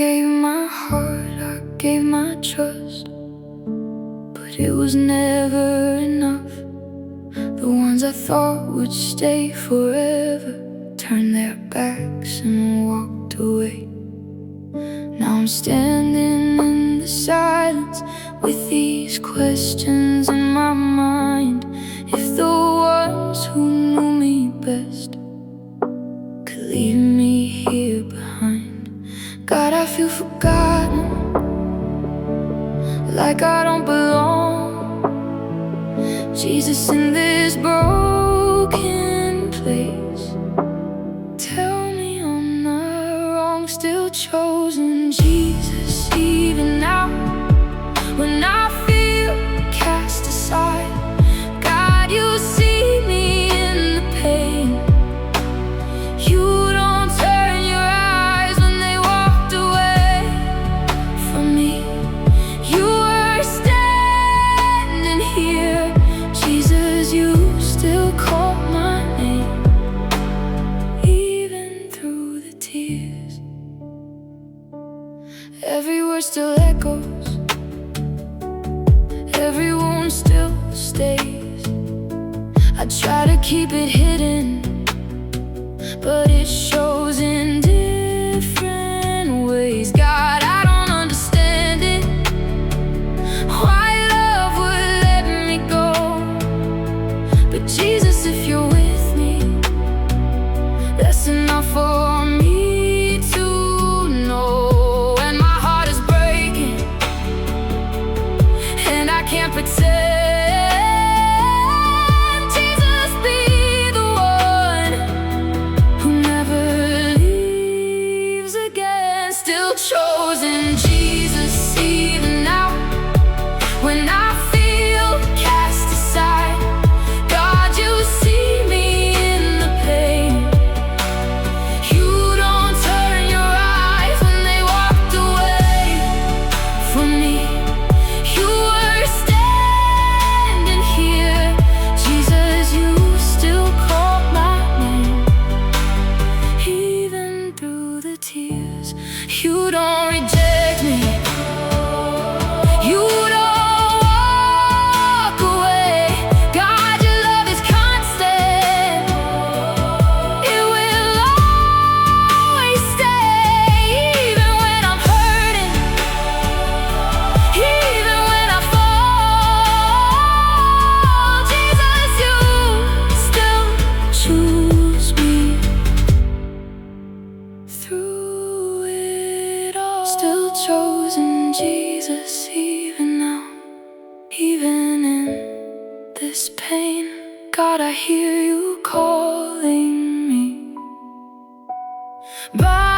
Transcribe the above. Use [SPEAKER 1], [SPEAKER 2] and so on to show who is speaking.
[SPEAKER 1] gave my heart, I gave my trust, but it was never enough. The ones I thought would stay forever turned their backs and walked away. Now I'm standing in the silence with these questions in my mind. If the ones who knew me best could leave me here behind. God, I feel forgotten, like I don't belong. Jesus, in this broken place, tell me I'm not wrong, still chosen. Jesus, even now, when I feel cast aside, God, you see me in the pain. You don't turn your eyes when they walked away from me. You were standing here, Jesus, you still call my name. Even through the tears, every word still echoes, every wound still stays. I try to keep it hidden, but it shows in different ways. God, I don't understand it, why love would let me go. But Jesus, if you're with me, that's enough for me to know. And my heart is breaking, and I can't pretend. Jesus, be the one who never leaves again. Still chosen. Jesus, even now, when I feel cast aside, God, you see me in the pain. You don't turn your eyes when they walked away from me. You were standing here, Jesus, you still call my name. Even through the tears, you don't reject me, you don't walk away. God, your love is constant, it will always stay. Even when I'm hurting, even when I fall, Jesus, you still choose me. Through it all, still chosen. Jesus, even now, even in this pain, God, I hear you calling me. Bye.